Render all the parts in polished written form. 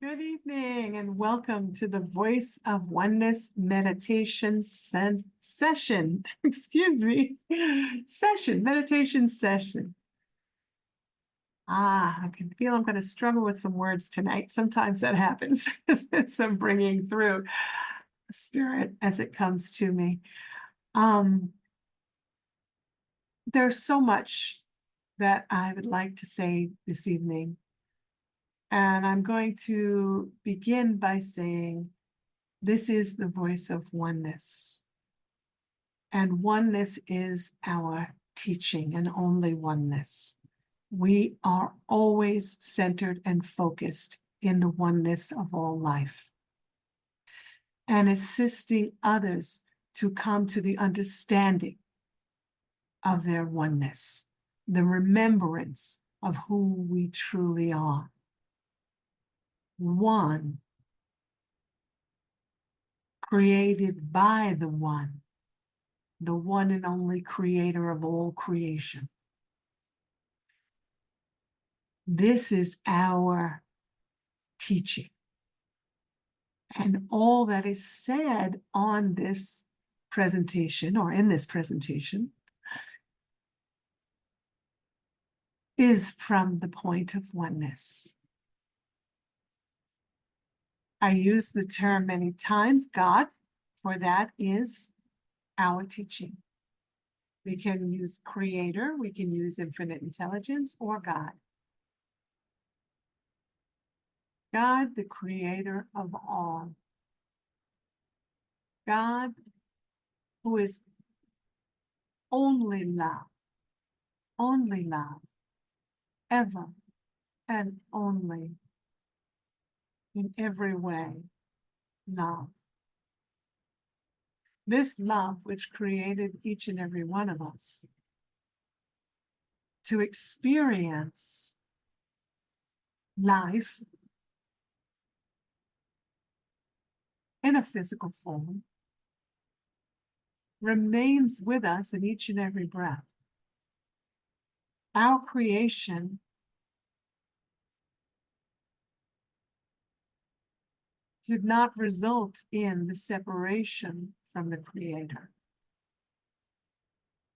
Good evening and welcome to the Voice of Oneness meditation session. Excuse me. Meditation session. I can feel I'm going to struggle with some words tonight. Sometimes that happens. So I'm bringing through the spirit as it comes to me. There's so much that I would like to say this evening. And I'm going to begin by saying, this is the voice of oneness. And oneness is our teaching, and only oneness. We are always centered and focused in the oneness of all life, and assisting others to come to the understanding of their oneness, the remembrance of who we truly are. One, created by the one and only creator of all creation. This is our teaching. And all that is said on this presentation, or in this presentation, is from the point of oneness. I use the term many times, God, for that is our teaching. We can use creator, we can use infinite intelligence, or God. God, the creator of all. God, who is only love, ever and only, in every way, love. This love which created each and every one of us to experience life in a physical form remains with us in each and every breath. Our creation did not result in the separation from the Creator.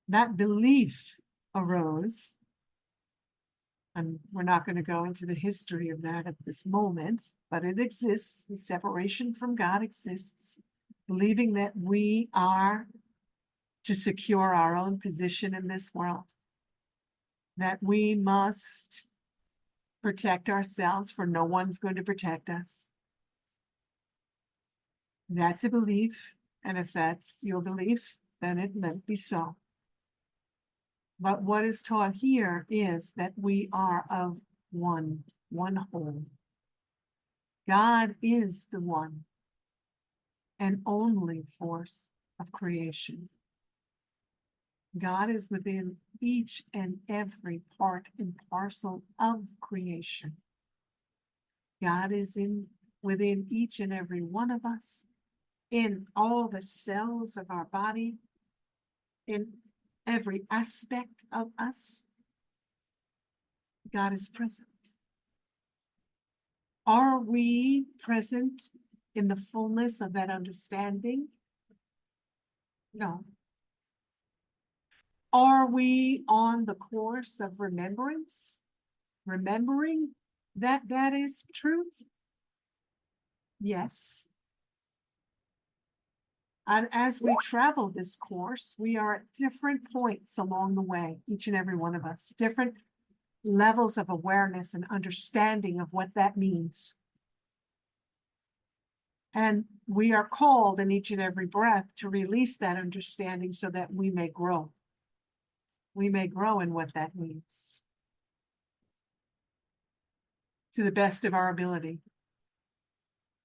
That belief arose, and we're not going to go into the history of that at this moment, but it exists. The separation from God exists, believing that we are to secure our own position in this world, that we must protect ourselves, for no one's going to protect us. That's a belief, and if that's your belief, then let it be so. But what is taught here is that we are of one whole. God is the one and only force of creation. God is within each and every part and parcel of creation. God is within each and every one of us, in all the cells of our body, in every aspect of us. God is present. Are we present in the fullness of that understanding? No. Are we on the course of remembrance? Remembering that that is truth? Yes. And as we travel this course, we are at different points along the way, each and every one of us, different levels of awareness and understanding of what that means. And we are called in each and every breath to release that understanding so that we may grow. We may grow in what that means to the best of our ability.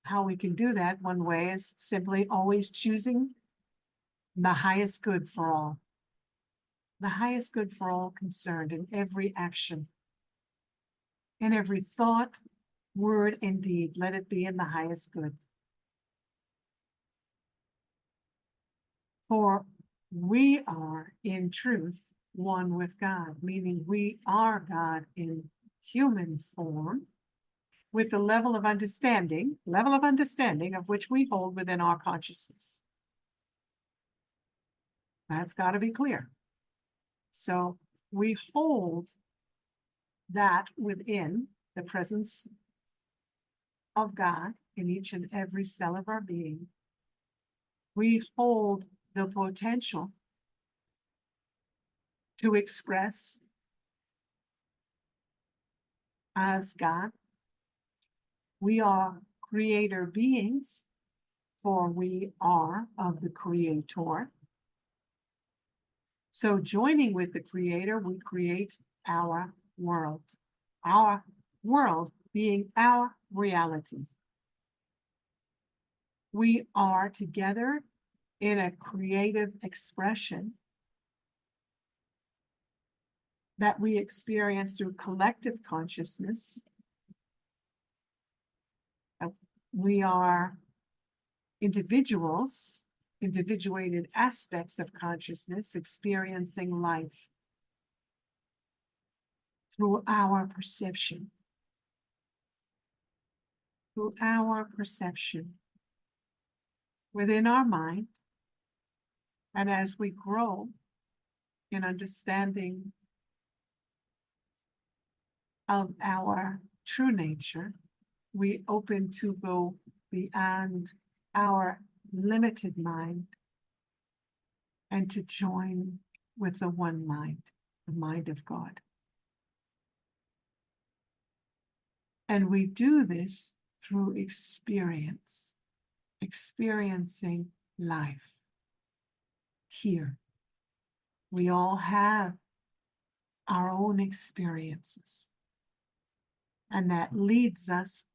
How we can do that, one way, is simply always choosing the highest good for all. The highest good for all concerned in every action, in every thought, word, and deed. Let it be in the highest good. For we are, in truth, one with God, meaning we are God in human form, with the level of understanding of which we hold within our consciousness. That's got to be clear. So we hold that within the presence of God in each and every cell of our being. We hold the potential to express as God. We are creator beings, for we are of the Creator. So joining with the Creator, we create our world being our realities. We are together in a creative expression that we experience through collective consciousness. We are individuals, individuated aspects of consciousness experiencing life through our perception. Through our perception within our mind. And as we grow in understanding of our true nature, we open to go beyond our limited mind and to join with the one mind, the mind of God. And we do this through experience, experiencing life here. We all have our own experiences, and that leads us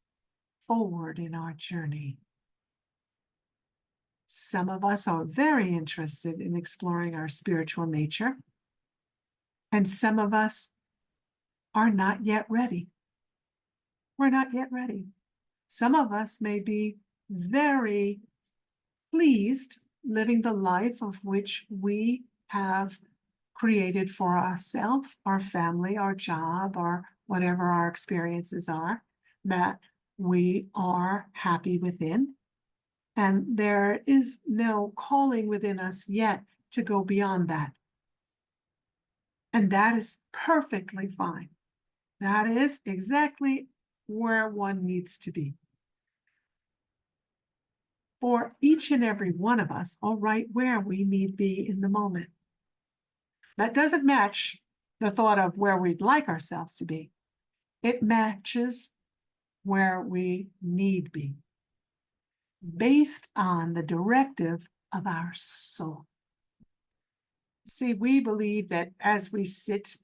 forward in our journey. Some of us are very interested in exploring our spiritual nature, and some of us are not yet ready. We're not yet ready. Some of us may be very pleased living the life of which we have created for ourselves, our family, our job, or whatever our experiences are, that we are happy within. And there is no calling within us yet to go beyond that. And that is perfectly fine. That is exactly where one needs to be. For each and every one of us, all right, where we need be in the moment. That doesn't match the thought of where we'd like ourselves to be. It matches where we need be, based on the directive of our soul. See, we believe that as we sit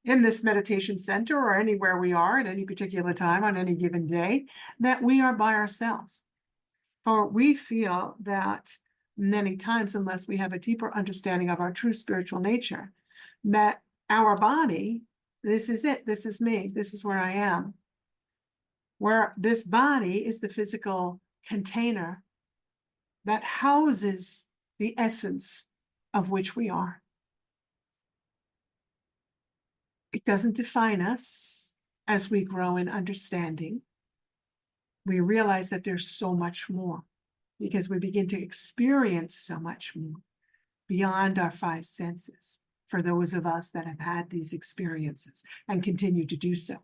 in this meditation center or anywhere we are at any particular time on any given day, that we are by ourselves. For we feel that many times, unless we have a deeper understanding of our true spiritual nature, that our body, this is it, this is me, this is where I am. Where this body is the physical container that houses the essence of which we are. It doesn't define us. As we grow in understanding, we realize that there's so much more, because we begin to experience so much more beyond our five senses for those of us that have had these experiences and continue to do so.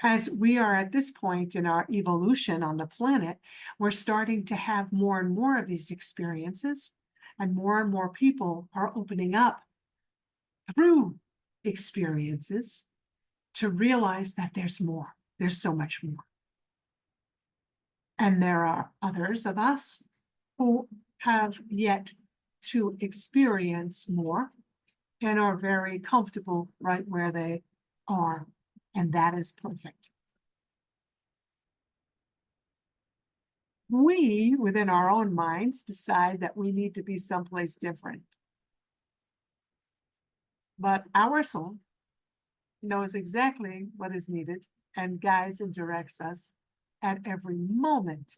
As we are at this point in our evolution on the planet, we're starting to have more and more of these experiences, and more people are opening up through experiences to realize that there's more. There's so much more. And there are others of us who have yet to experience more and are very comfortable right where they are. And that is perfect. We, within our own minds, decide that we need to be someplace different. But our soul knows exactly what is needed and guides and directs us at every moment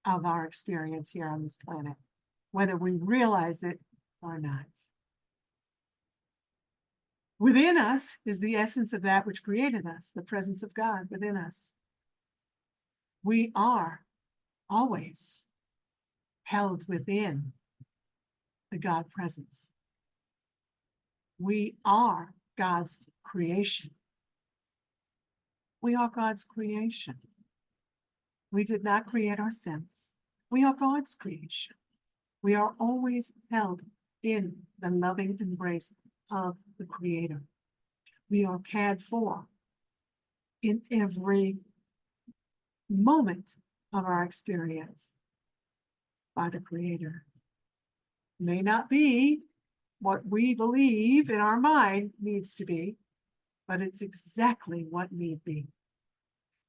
of our experience here on this planet, whether we realize it or not. Within us is the essence of that which created us, the presence of God within us. We are always held within the God presence. We are God's creation. We are God's creation. We did not create ourselves. We are God's creation. We are always held in the loving embrace of the Creator. We are cared for in every moment of our experience by the Creator. May not be what we believe in our mind needs to be, but it's exactly what need be.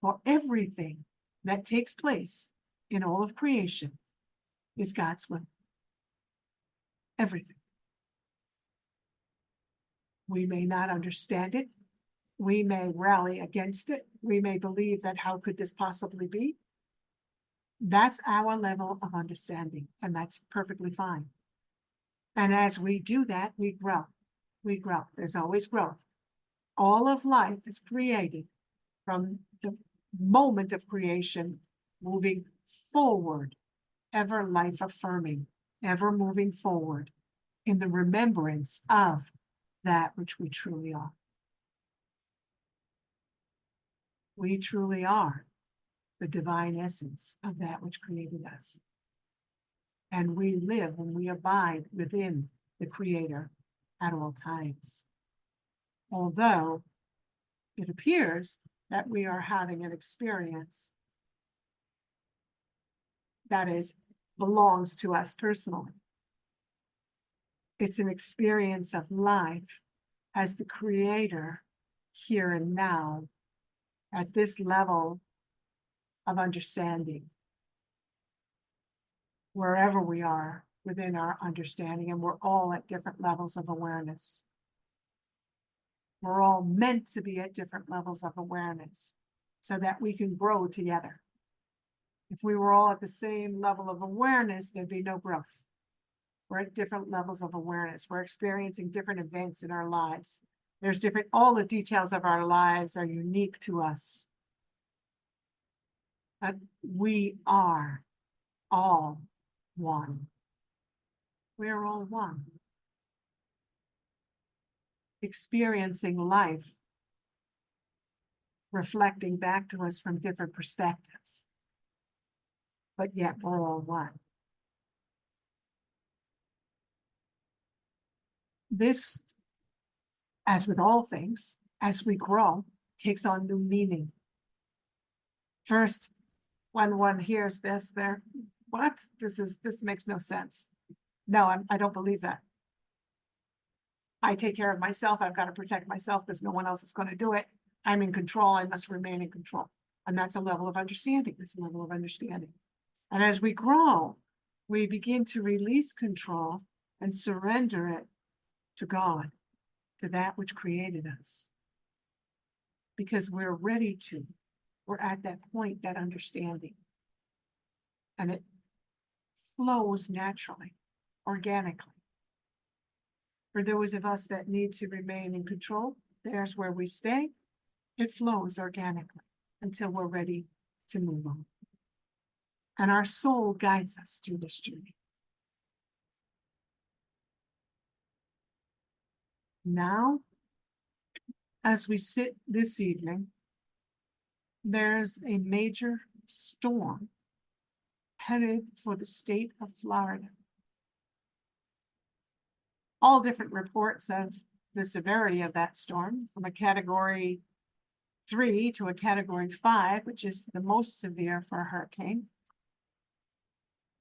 For everything that takes place in all of creation is God's will. Everything. We may not understand it. We may rally against it. We may believe that how could this possibly be? That's our level of understanding, and that's perfectly fine. And as we do that, we grow. We grow. There's always growth. All of life is created from the moment of creation, moving forward, ever life affirming, ever moving forward in the remembrance of that which we truly are. We truly are the divine essence of that which created us. And we live and we abide within the Creator at all times. Although it appears that we are having an experience that belongs to us personally. It's an experience of life as the Creator here and now at this level of understanding, wherever we are within our understanding, and we're all at different levels of awareness. We're all meant to be at different levels of awareness so that we can grow together. If we were all at the same level of awareness, there'd be no growth. We're at different levels of awareness. We're experiencing different events in our lives. All the details of our lives are unique to us. But we are all one. We're all one. Experiencing life, reflecting back to us from different perspectives. But yet we're all one. This, as with all things, as we grow, takes on new meaning. First, when one hears this, they're, what? This makes no sense. No, I don't believe that. I take care of myself. I've got to protect myself because no one else is going to do it. I'm in control. I must remain in control. And that's a level of understanding. That's a level of understanding. And as we grow, we begin to release control and surrender it to God, to that which created us. Because we're ready to. We're at that point, that understanding. And it flows naturally, organically. For those of us that need to remain in control, there's where we stay. It flows organically until we're ready to move on. And our soul guides us through this journey. Now, as we sit this evening, there's a major storm headed for the state of Florida. All different reports of the severity of that storm, from a category 3 to a category 5, which is the most severe for a hurricane.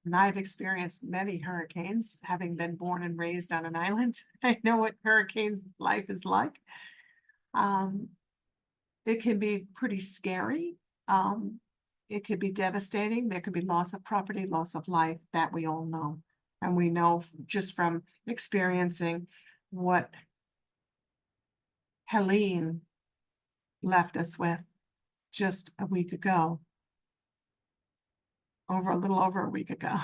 And I've experienced many hurricanes, having been born and raised on an island. I know what hurricane life is like. It can be pretty scary. It could be devastating. There could be loss of property, loss of life, that we all know. And we know just from experiencing what Helene left us with just a week ago, a little over a week ago.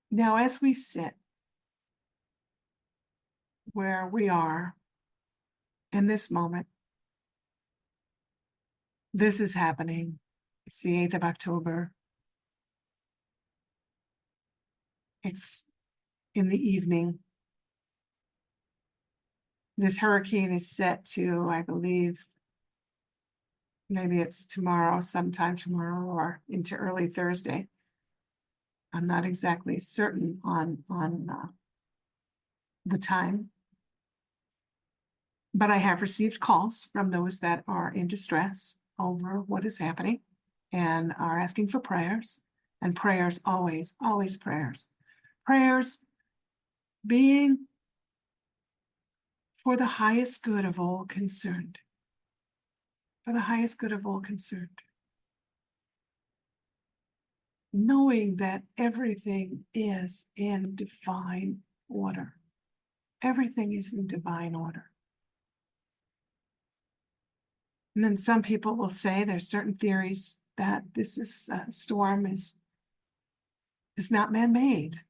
Now, as we sit where we are in this moment, This is happening. It's the 8th of October. It's in the evening. This hurricane is set to, I believe, maybe it's tomorrow, sometime tomorrow or into early Thursday. I'm not exactly certain on the time. But I have received calls from those that are in distress over what is happening and are asking for prayers. And prayers, always, always prayers. Prayers being for the highest good of all concerned. For the highest good of all concerned. Knowing that everything is in divine order. Everything is in divine order. And then some people will say there's certain theories that this storm is not man-made.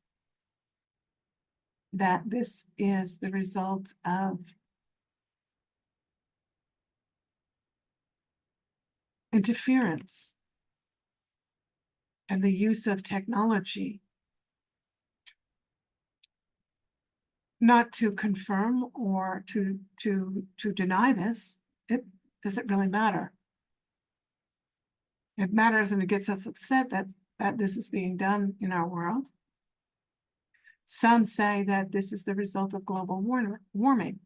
That this is the result of interference and the use of technology. Not to confirm or to deny this. It doesn't really matter. It matters and it gets us upset that this is being done in our world. Some say that this is the result of global warming.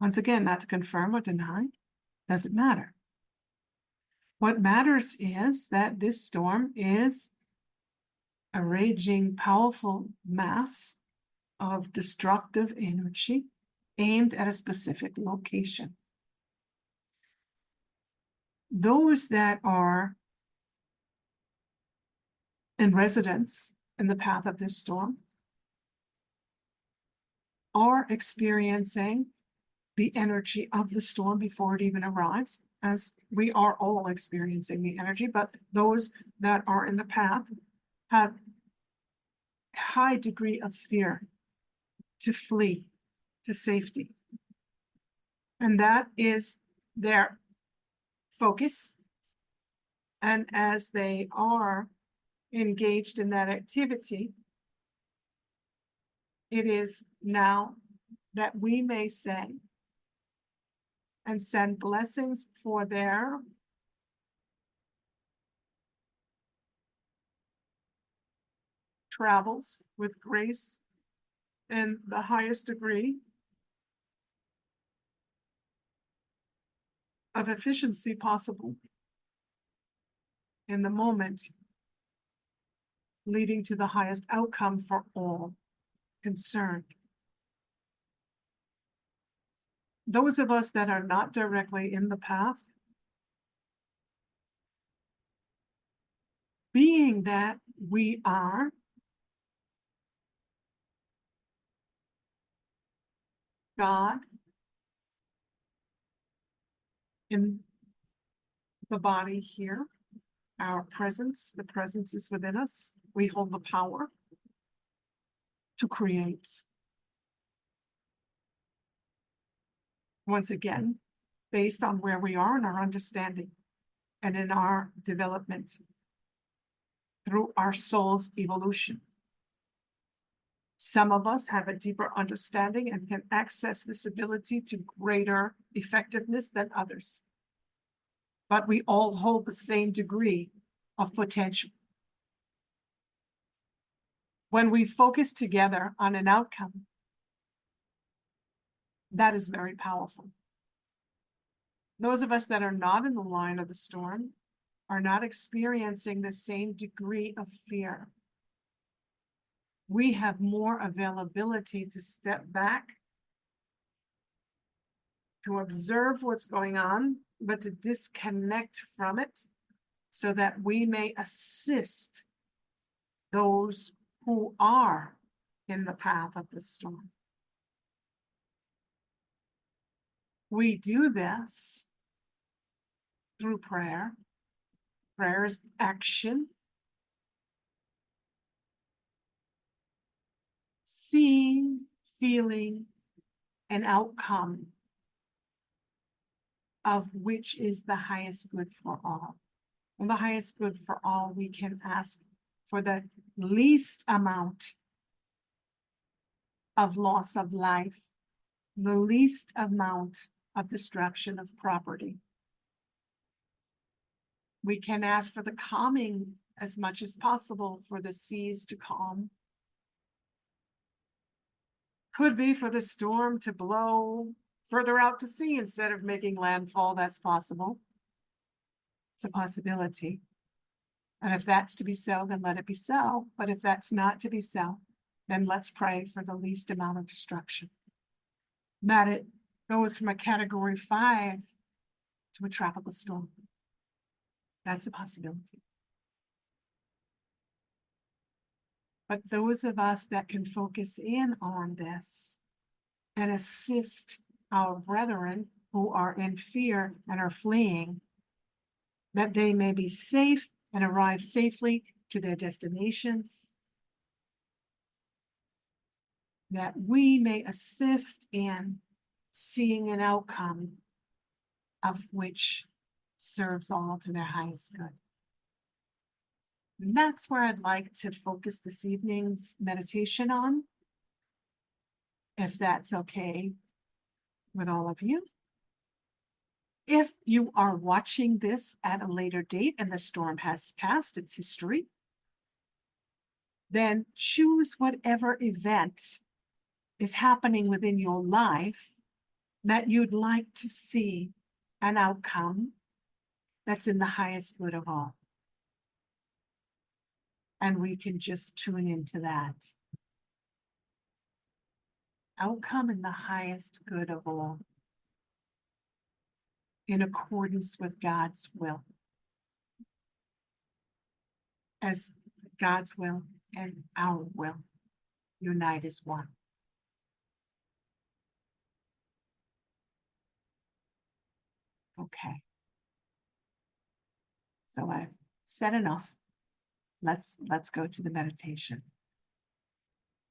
Once again, not to confirm or deny, doesn't matter. What matters is that this storm is a raging, powerful mass of destructive energy aimed at a specific location. Those that are in residence in the path of this storm are experiencing the energy of the storm before it even arrives, as we are all experiencing the energy, but those that are in the path have a high degree of fear to flee to safety. And that is their focus. And as they are engaged in that activity, it is now that we may say and send blessings for their travels with grace and the highest degree of efficiency possible in the moment, leading to the highest outcome for all concerned. Those of us that are not directly in the path, being that we are God in the body here, our presence, the presence is within us. We hold the power to create. Once again, based on where we are in our understanding and in our development through our soul's evolution. Some of us have a deeper understanding and can access this ability to greater effectiveness than others. But we all hold the same degree of potential. When we focus together on an outcome, that is very powerful. Those of us that are not in the line of the storm are not experiencing the same degree of fear. We have more availability to step back, to observe what's going on, but to disconnect from it so that we may assist those who are in the path of the storm. We do this through prayer. Prayer is action. Seeing, feeling an outcome of which is the highest good for all. And the highest good for all, we can ask for the least amount of loss of life, the least amount of destruction of property. We can ask for the calming as much as possible, for the seas to calm. Could be for the storm to blow further out to sea instead of making landfall. That's possible. It's a possibility. And if that's to be so, then let it be so. But if that's not to be so, then let's pray for the least amount of destruction. That it goes from a category 5 to a tropical storm. That's a possibility. But those of us that can focus in on this and assist our brethren who are in fear and are fleeing, that they may be safe and arrive safely to their destinations, that we may assist in seeing an outcome of which serves all to their highest good. And that's where I'd like to focus this evening's meditation on, if that's okay with all of you. If you are watching this at a later date and the storm has passed its history, then choose whatever event is happening within your life that you'd like to see an outcome that's in the highest good of all. And we can just tune into that. Outcome in the highest good of all, in accordance with God's will. As God's will and our will unite as one. Okay. So I've said enough. Let's go to the meditation.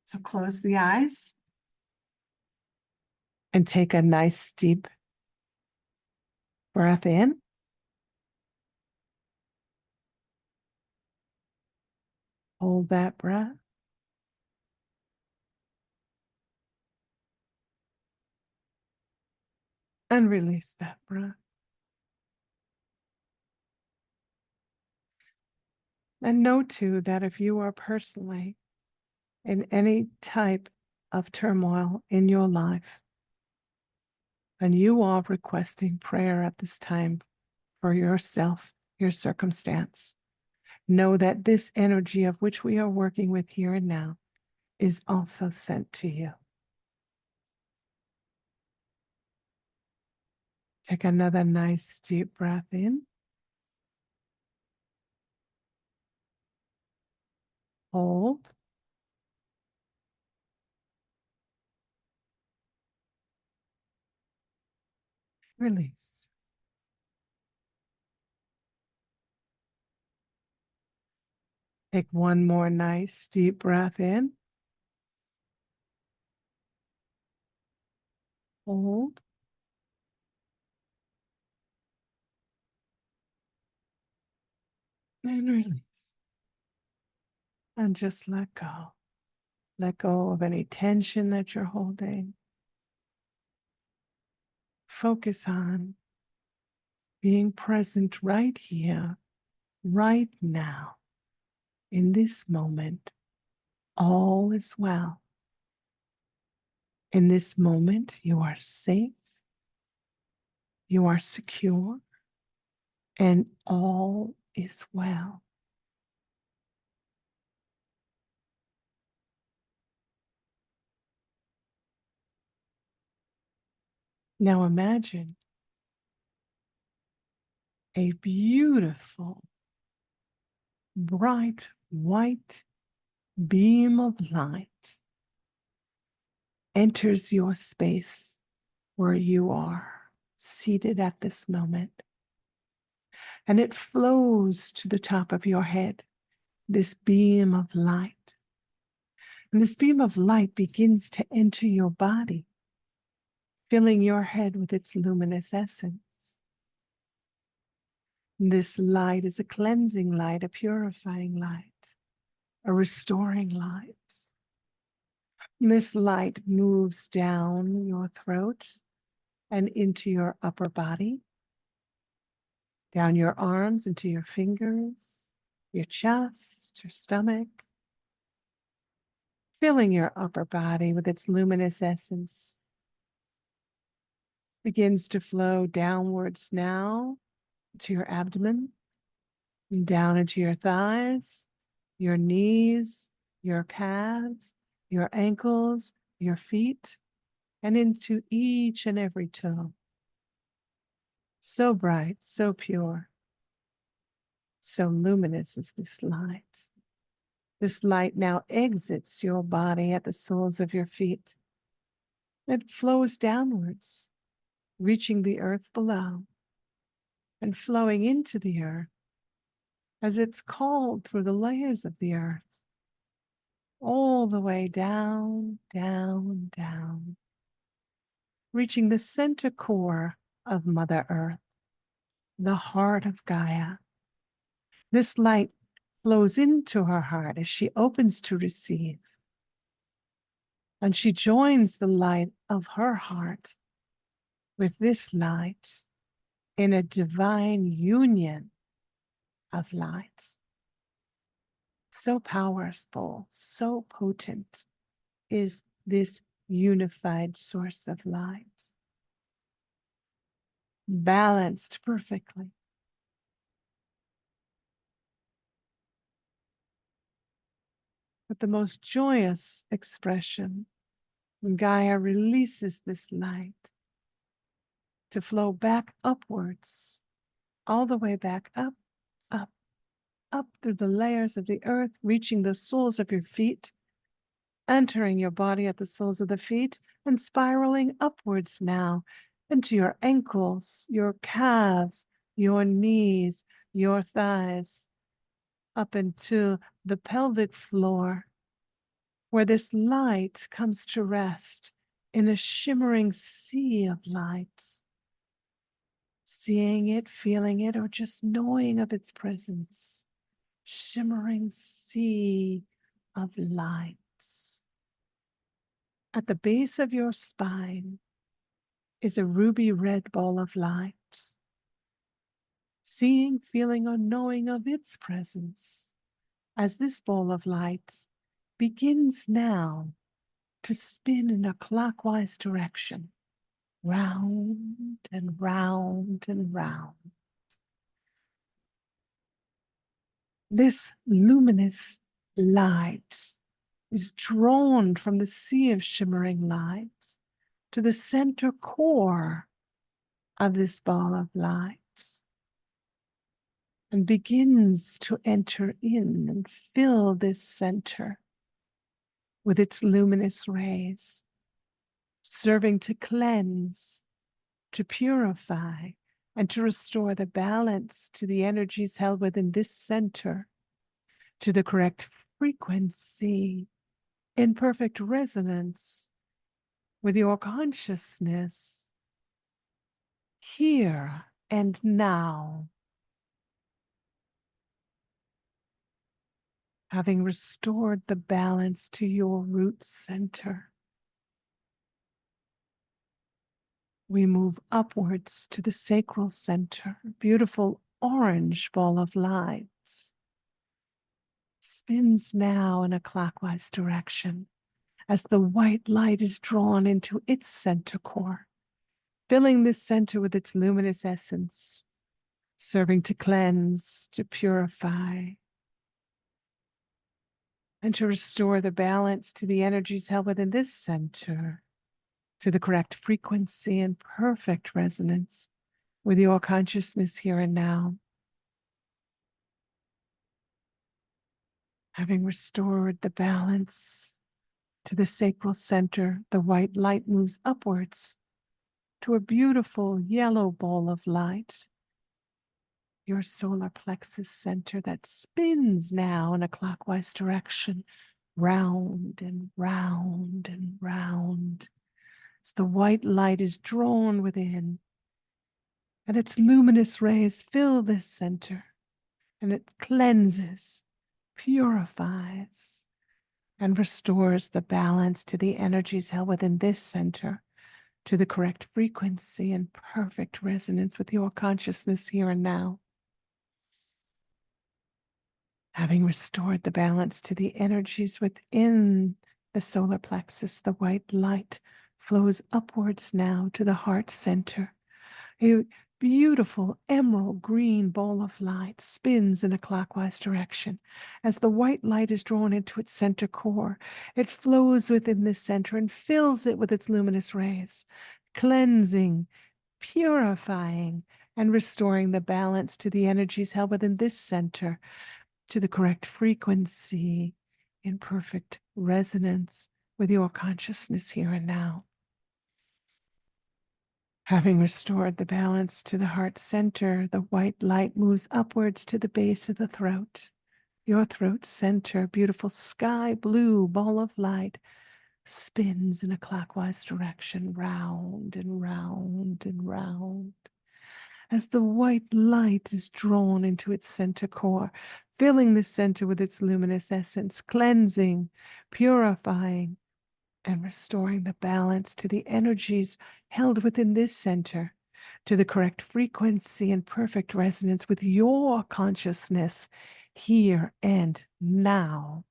So close the eyes and take a nice deep breath in. Hold that breath. And release that breath. And know too that if you are personally in any type of turmoil in your life, and you are requesting prayer at this time for yourself, your circumstance, know that this energy of which we are working with here and now is also sent to you. Take another nice deep breath in. Hold. Release. Take one more nice deep breath in. Hold. And release. And just let go. Let go of any tension that you're holding. Focus on being present right here, right now, in this moment. All is well. In this moment, you are safe, you are secure, and all is well. Now imagine a beautiful, bright, white beam of light enters your space where you are seated at this moment. And it flows to the top of your head, this beam of light. And this beam of light begins to enter your body, filling your head with its luminous essence. This light is a cleansing light, a purifying light, a restoring light. This light moves down your throat and into your upper body, down your arms, into your fingers, your chest, your stomach, filling your upper body with its luminous essence. Begins to flow downwards now to your abdomen, and down into your thighs, your knees, your calves, your ankles, your feet, and into each and every toe. So bright, so pure, so luminous is this light. This light now exits your body at the soles of your feet. It flows downwards, reaching the earth below and flowing into the earth as it's called through the layers of the earth, all the way down, down, down, reaching the center core of Mother Earth, the heart of Gaia. This light flows into her heart as she opens to receive. And she joins the light of her heart with this light in a divine union of light. So powerful, so potent is this unified source of light. Balanced perfectly. With the most joyous expression, Gaia releases this light to flow back upwards, all the way back up, up, up through the layers of the earth, reaching the soles of your feet, entering your body at the soles of the feet, and spiraling upwards now into your ankles, your calves, your knees, your thighs, up into the pelvic floor, where this light comes to rest in a shimmering sea of light. Seeing it, feeling it, or just knowing of its presence. Shimmering sea of lights. At the base of your spine is a ruby red ball of light. Seeing, feeling, or knowing of its presence as this ball of light begins now to spin in a clockwise direction, round and round and round. This luminous light is drawn from the sea of shimmering light to the center core of this ball of light and begins to enter in and fill this center with its luminous rays, serving to cleanse, to purify, and to restore the balance to the energies held within this center, to the correct frequency, in perfect resonance with your consciousness, here and now. Having restored the balance to your root center, we move upwards to the sacral center, beautiful orange ball of light. Spins now in a clockwise direction as the white light is drawn into its center core, filling this center with its luminous essence, serving to cleanse, to purify, and to restore the balance to the energies held within this center, to the correct frequency and perfect resonance with your consciousness here and now. Having restored the balance to the sacral center, the white light moves upwards to a beautiful yellow ball of light, your solar plexus center that spins now in a clockwise direction, round and round and round. As the white light is drawn within, and its luminous rays fill this center, and it cleanses, purifies, and restores the balance to the energies held within this center, to the correct frequency and perfect resonance with your consciousness here and now. Having restored the balance to the energies within the solar plexus, the white light flows upwards now to the heart center. A beautiful emerald green ball of light spins in a clockwise direction. As the white light is drawn into its center core, it flows within this center and fills it with its luminous rays, cleansing, purifying, and restoring the balance to the energies held within this center, to the correct frequency in perfect resonance with your consciousness here and now. Having restored the balance to the heart center, the white light moves upwards to the base of the throat. Your throat center, beautiful sky blue ball of light, spins in a clockwise direction, round and round and round. As the white light is drawn into its center core, filling the center with its luminous essence, cleansing, purifying, and restoring the balance to the energies held within this center, to the correct frequency and perfect resonance with your consciousness here and now.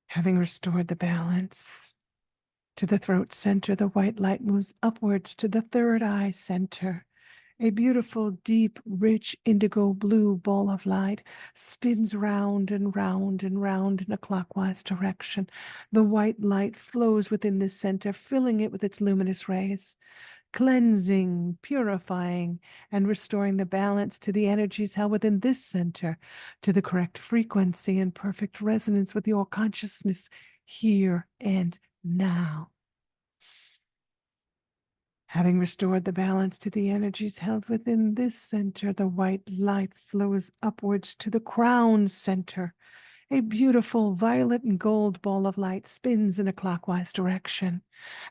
Having restored the balance to the throat center, the white light moves upwards to the third eye center. A beautiful, deep, rich indigo blue ball of light spins round and round and round in a clockwise direction. The white light flows within this center, filling it with its luminous rays, cleansing, purifying, and restoring the balance to the energies held within this center, to the correct frequency and perfect resonance with your consciousness here and now. Having restored the balance to the energies held within this center, the white light flows upwards to the crown center. A beautiful violet and gold ball of light spins in a clockwise direction.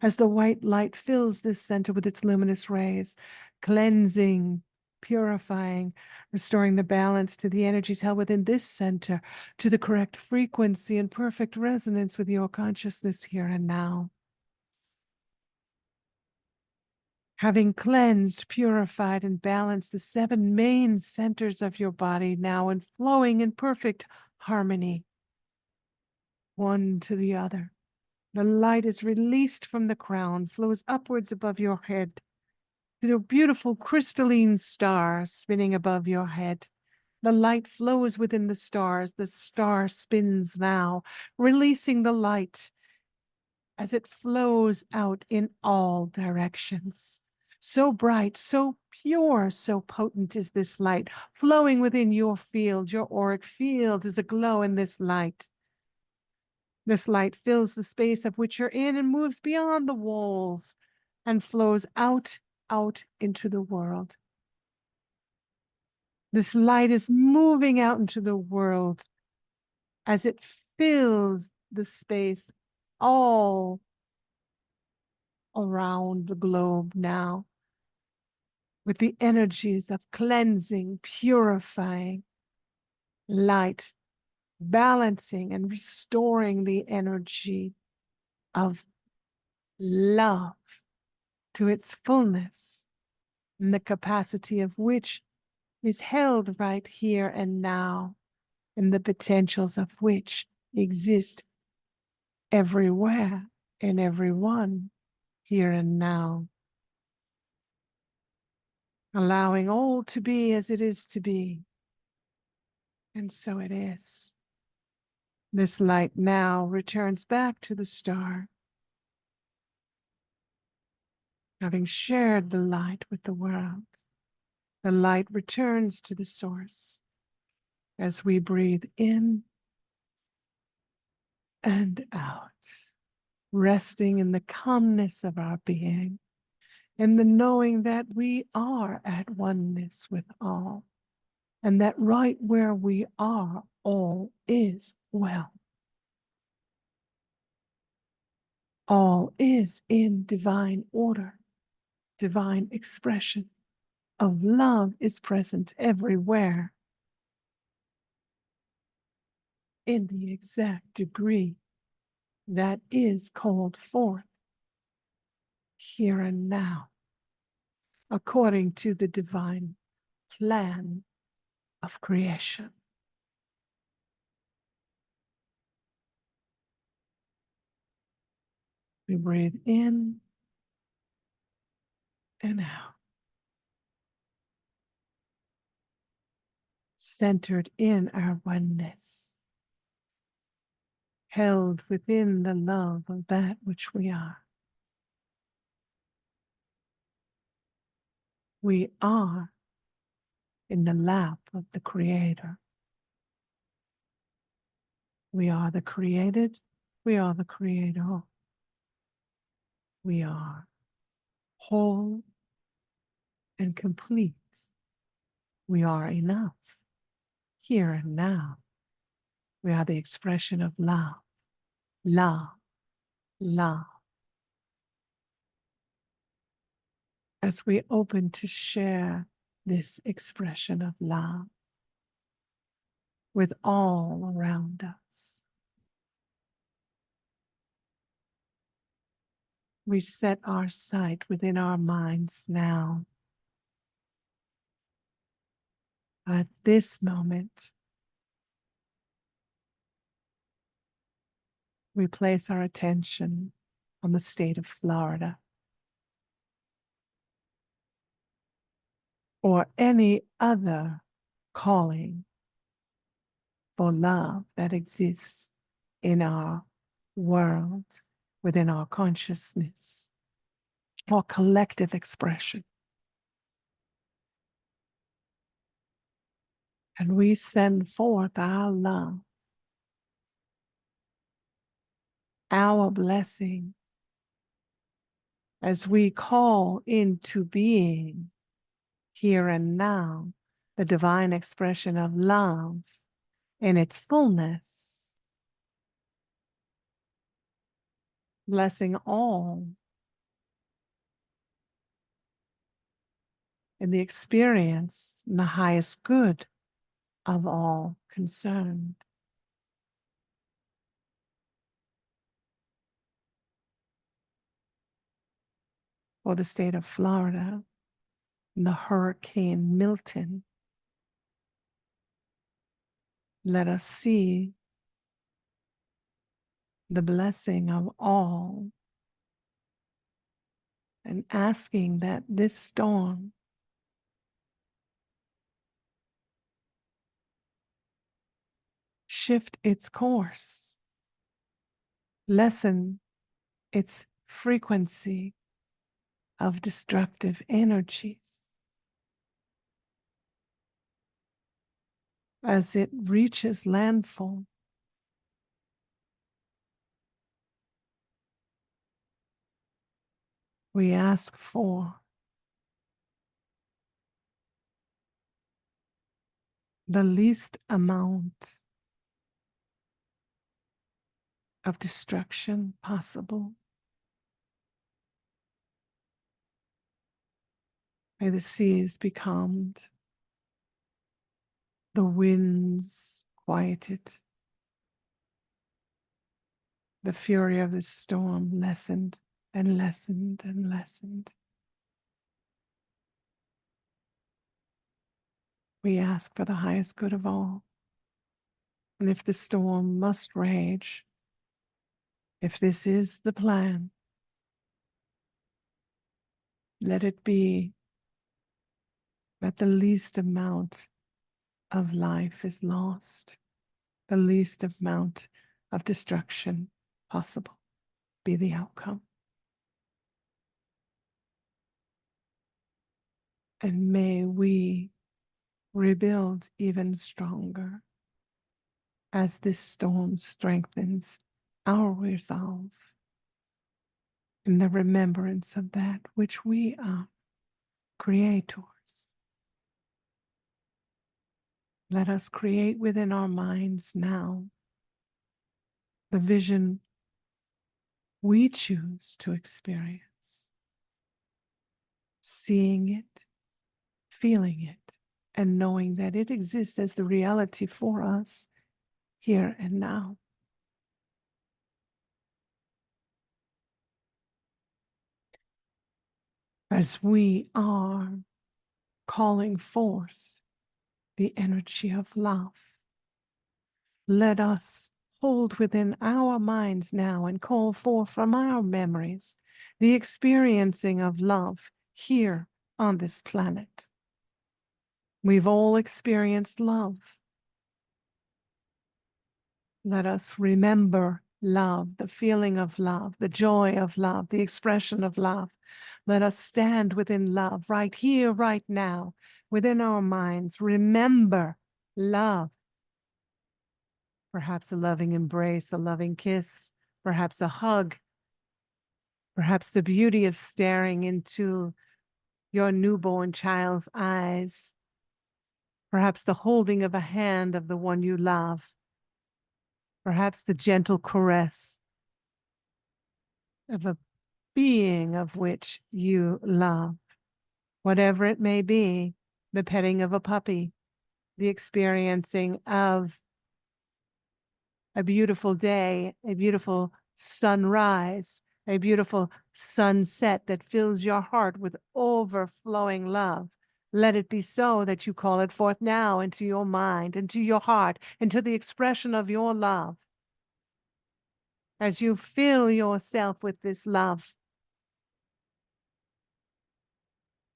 As the white light fills this center with its luminous rays, cleansing, purifying, restoring the balance to the energies held within this center, to the correct frequency and perfect resonance with your consciousness here and now. Having cleansed, purified, and balanced the 7 main centers of your body now, and flowing in perfect harmony, one to the other. The light is released from the crown, flows upwards above your head, to the beautiful crystalline star spinning above your head. The light flows within the stars. The star spins now, releasing the light as it flows out in all directions. So bright, so pure, so potent is this light, flowing within your field. Your auric field is aglow in this light. This light fills the space of which you're in and moves beyond the walls and flows out into the world. This light is moving out into the world as it fills the space all around the globe now, with the energies of cleansing, purifying, light, balancing and restoring the energy of love to its fullness, and the capacity of which is held right here and now, and the potentials of which exist everywhere in everyone here and now. Allowing all to be as it is to be. And so it is. This light now returns back to the star, having shared the light with the world. The light returns to the source as we breathe in and out, resting in the calmness of our being, in the knowing that we are at oneness with all, and that right where we are, all is well. All is in divine order. divine expression of love is present everywhere in the exact degree that is called forth here and now, according to the divine plan of creation. We breathe in and out, centered in our oneness, held within the love of that which we are. We are in the lap of the Creator. We are the created. We are the Creator. We are whole and complete. We are enough here and now. We are the expression of love, love, love. As we open to share this expression of love with all around us, we set our sight within our minds now. At this moment, we place our attention on the state of Florida, or any other calling for love that exists in our world, within our consciousness, or collective expression. And we send forth our love, our blessing, as we call into being here and now the divine expression of love in its fullness, blessing all in the experience and the highest good of all concerned. For the state of Florida, the Hurricane Milton, let us see the blessing of all and asking that this storm shift its course, lessen its frequency of destructive energies as it reaches landfall. We ask for the least amount of destruction possible. May the seas be calmed, the winds quieted, the fury of the storm lessened and lessened and lessened. We ask for the highest good of all. And if the storm must rage, if this is the plan, let it be that the least amount of life is lost, the least amount of destruction possible be the outcome. And may we rebuild even stronger as this storm strengthens our resolve in the remembrance of that which we are, creators. Let us create within our minds now the vision we choose to experience. seeing it, feeling it, and knowing that it exists as the reality for us here and now. As we are calling forth the energy of love, let us hold within our minds now and call forth from our memories the experiencing of love here on this planet. We've all experienced love. Let us remember love, the feeling of love, the joy of love, the expression of love. Let us stand within love right here, right now, within our minds. Remember love. Perhaps a loving embrace, a loving kiss, perhaps a hug, perhaps the beauty of staring into your newborn child's eyes, perhaps the holding of a hand of the one you love, perhaps the gentle caress of a being of which you love. Whatever it may be, the petting of a puppy, the experiencing of a beautiful day, a beautiful sunrise, a beautiful sunset that fills your heart with overflowing love. Let it be so that you call it forth now into your mind, into your heart, into the expression of your love. As you fill yourself with this love,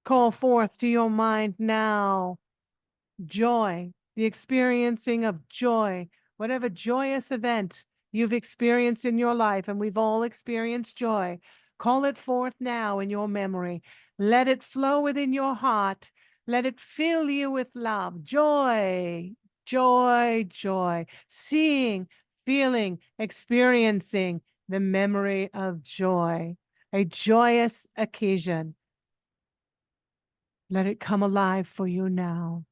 call forth to your mind now joy, the experiencing of joy, whatever joyous event you've experienced in your life, and we've all experienced joy, call it forth now in your memory. Let it flow within your heart. Let it fill you with love, joy, joy, joy, seeing, feeling, experiencing the memory of joy, a joyous occasion. Let it come alive for you now.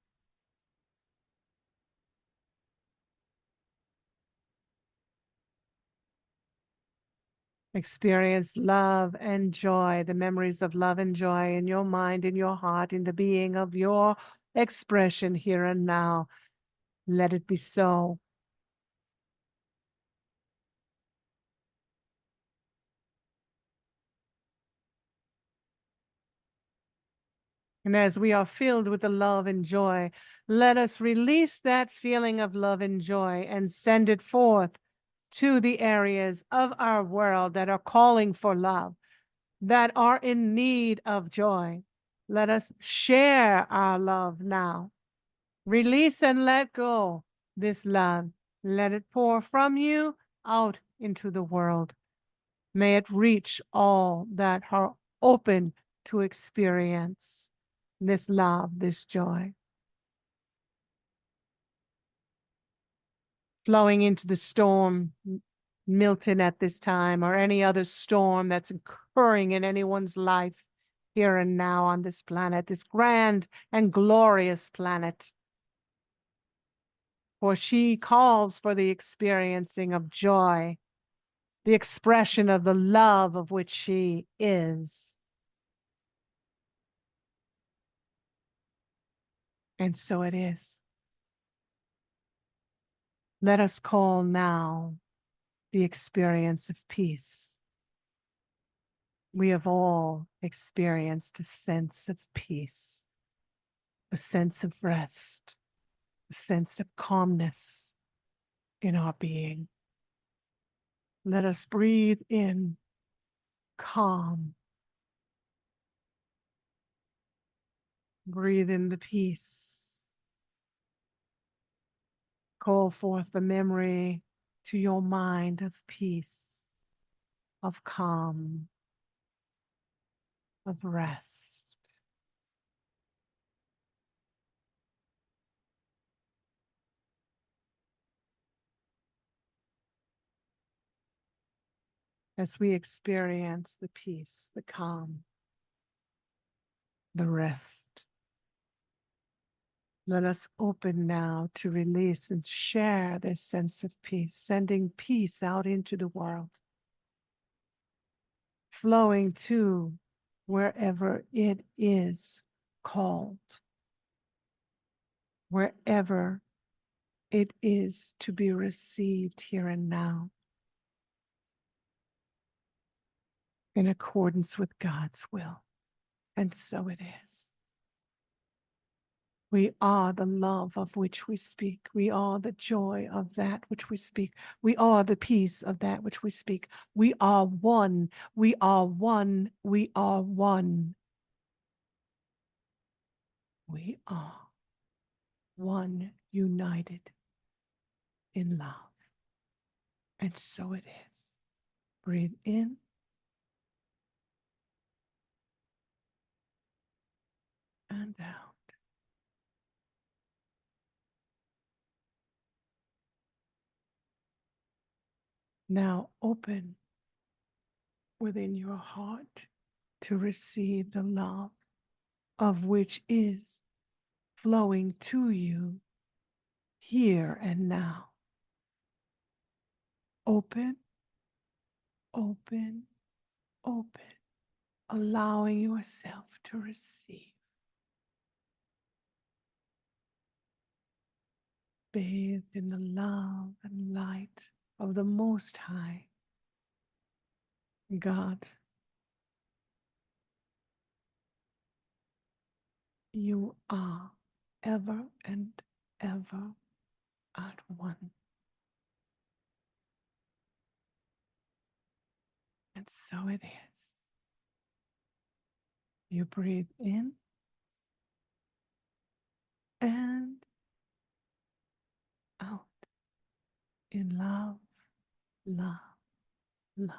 Experience love and joy, the memories of love and joy in your mind, in your heart, in the being of your expression here and now. Let it be so. And as we are filled with the love and joy, let us release that feeling of love and joy and send it forth to the areas of our world that are calling for love, that are in need of joy. Let us share our love now. Release and let go this love. Let it pour from you out into the world. May it reach all that are open to experience this love, this joy. Flowing into the storm, Milton at this time, or any other storm that's occurring in anyone's life here and now on this planet, this grand and glorious planet. For she calls for the experiencing of joy, the expression of the love of which she is. And so it is. Let us call now the experience of peace. We have all experienced a sense of peace, a sense of rest, a sense of calmness in our being. Let us breathe in calm. Breathe in the peace. Call forth the memory to your mind of peace, of calm, of rest. As we experience the peace, the calm, the rest, let us open now to release and share this sense of peace, sending peace out into the world, flowing to wherever it is called, wherever it is to be received here and now, in accordance with God's will. And so it is. We are the love of which we speak. We are the joy of that which we speak. We are the peace of that which we speak. We are one. We are one. We are one. We are one, united in love. And so it is. Breathe in and out. Now open within your heart to receive the love of which is flowing to you here and now. Open, open, open, allowing yourself to receive. Bathed in the love and light of the Most High, God. You are ever and ever at one. And so it is. You breathe in and out in love, love, love.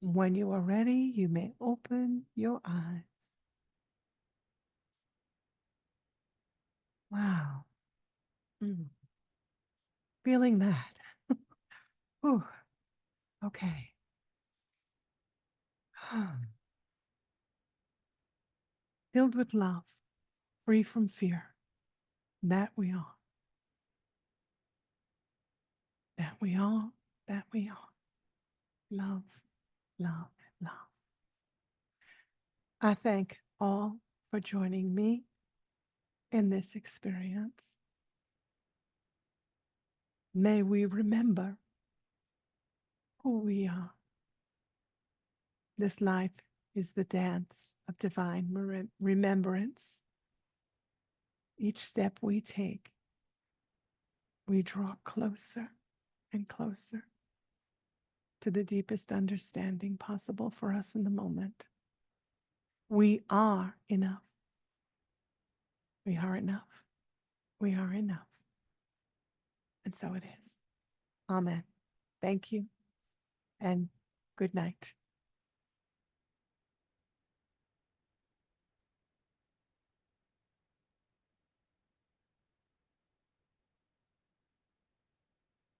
When you are ready, you may open your eyes. Wow. Feeling that. Whew. Okay. Filled with love, free from fear. That we are. That we are. That we are. Love, love, love. I thank all for joining me in this experience. May we remember who we are. This life is the dance of divine remembrance. Each step we take, we draw closer and closer to the deepest understanding possible for us in the moment. We are enough. We are enough. We are enough. And so it is. Amen. Thank you and good night.